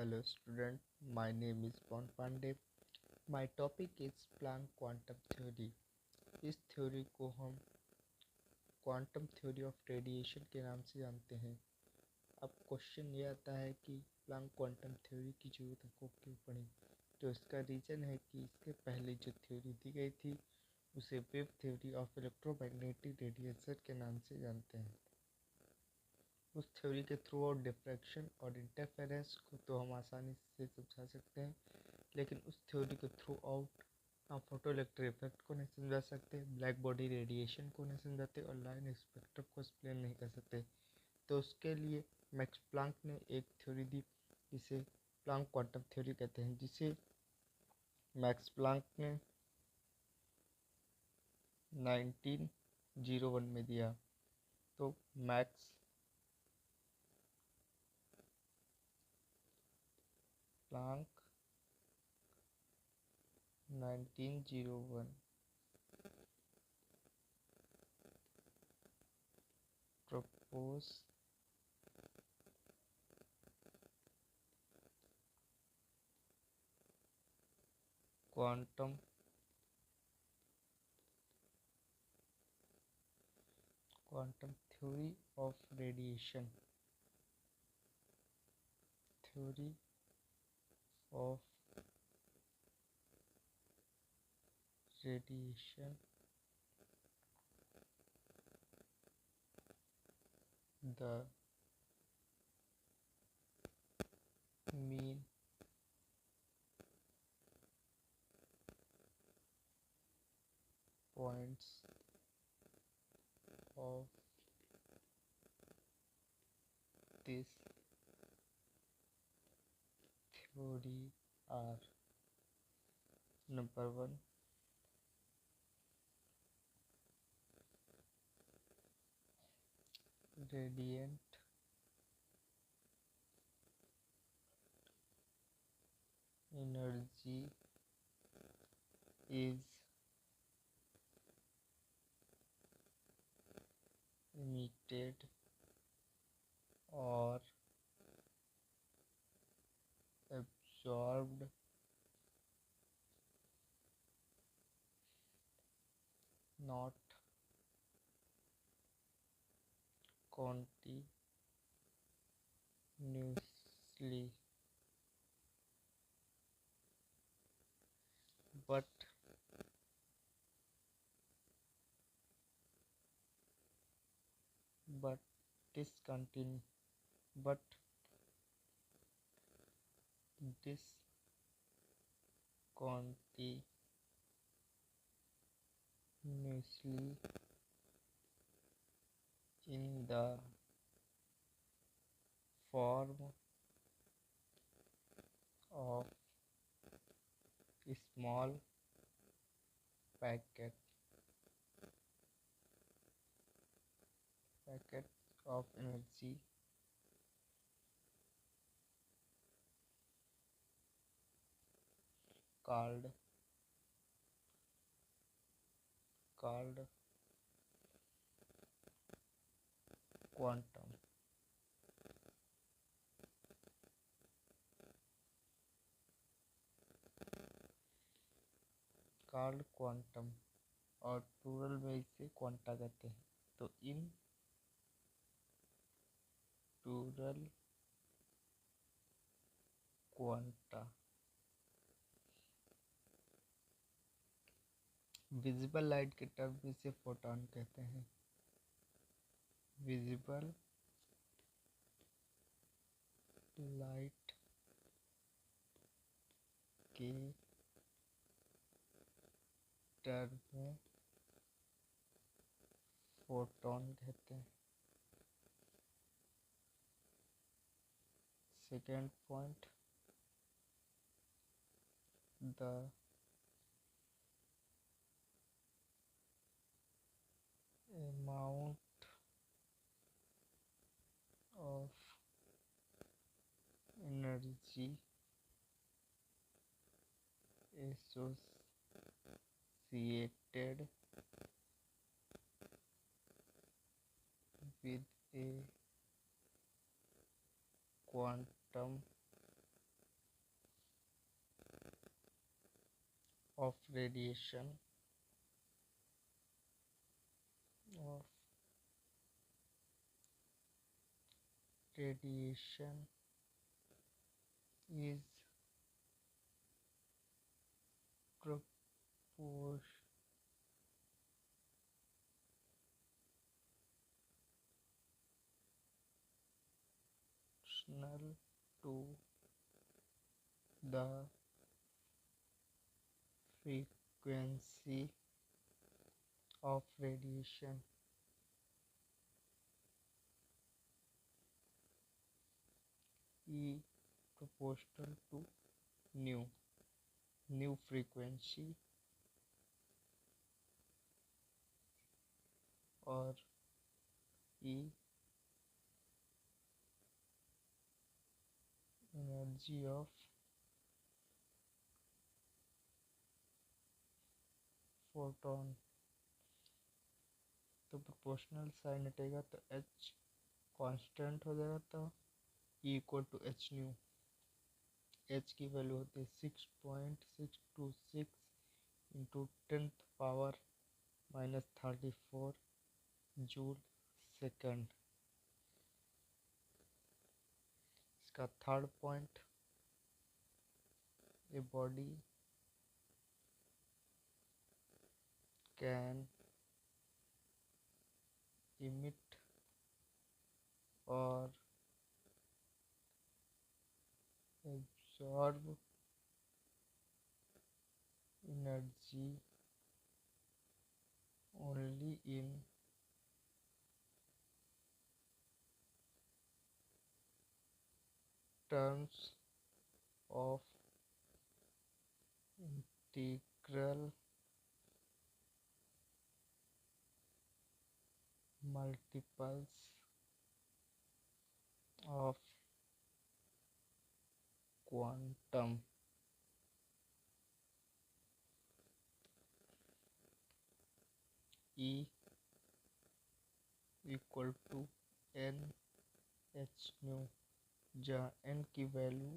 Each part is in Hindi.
Hello student, my name is Pon Pandey. My topic is Planck quantum theory. इस थ्योरी को हम क्वांटम थ्योरी ऑफ रेडिएशन के नाम से जानते हैं। अब क्वेश्चन ये आता है कि प्लांक क्वांटम थ्योरी की जरूरत हमको क्यों पड़ी। तो इसका रीज़न है कि इसके पहले जो थ्योरी दी गई थी उसे wave theory of electromagnetic radiation के नाम से जानते हैं। उस थ्योरी के थ्रू आउट डिफ्रैक्शन और इंटरफेरेंस को तो हम आसानी से समझा सकते हैं, लेकिन उस थ्योरी के थ्रू आउट हम फोटो इलेक्ट्रिक इफेक्ट को नहीं समझा सकते, ब्लैक बॉडी रेडिएशन को नहीं समझाते और लाइन स्पेक्ट्रम को एक्सप्लेन नहीं कर सकते। तो उसके लिए मैक्स प्लांक ने एक थ्योरी दी जिसे प्लांक क्वांटम थ्योरी कहते हैं, जिसे मैक्स प्लांक ने 1901 में दिया। तो max Planck 1901 propose quantum theory of radiation theory of radiation the mean points of this theory are: number 1, radiant energy is emitted or absorbed not continuously but but discontinuously but discontinuously in the form of small packets of energy called quantum और प्लूरल में इसे क्वांटा कहते हैं। तो in plural quanta visible light के टर्म में इसे फोटॉन कहते हैं। विजिबल लाइट के टर्म में फोटॉन कहते हैं। Second point, the amount of energy associated with a quantum of radiation of radiation is proportional to the frequency of radiation. E proportional to nu, new frequency, or E energy of photon। तो प्रोपोर्शनल साइन हटेगा तो एच कांस्टेंट हो जाएगा, तो E equal to H nu. H की वैल्यू होती है 6.626 इंटू 10⁻⁻34 जूल सेकेंड। इसका third point, a body can emit or absorb energy only in terms of integral multiples of quantum। E equal to N H nu, जहाँ एन की वैल्यू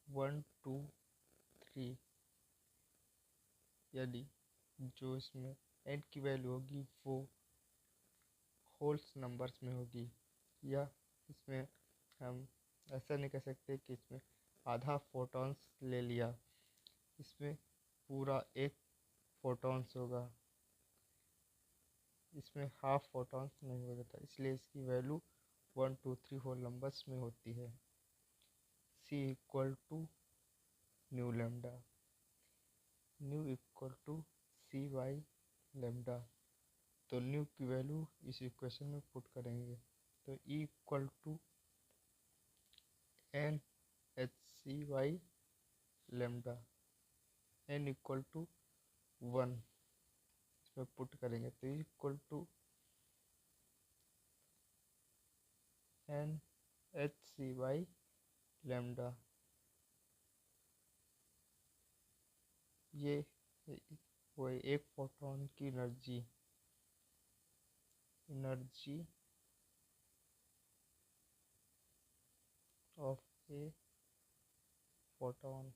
1 2 3, यदि जो इसमें एन की वैल्यू होगी वो होल्स नंबर्स में होगी, या इसमें हम ऐसा नहीं कह सकते कि इसमें आधा फोटॉन्स ले लिया, इसमें पूरा एक फोटॉन्स होगा, इसमें हाफ फोटॉन्स नहीं हो जाता, इसलिए इसकी वैल्यू 1 2 3 होल नंबर्स में होती है। C equal to nu lambda, nu equal to C by lambda. तो न्यू की वैल्यू इस इक्वेशन में पुट करेंगे, तो E equal to N H C by lambda, N equal to 1 इसमें पुट करेंगे, तो E equal to N H C by lambda. ये वो एक फोटोन की एनर्जी ऑफ ए फोटोन।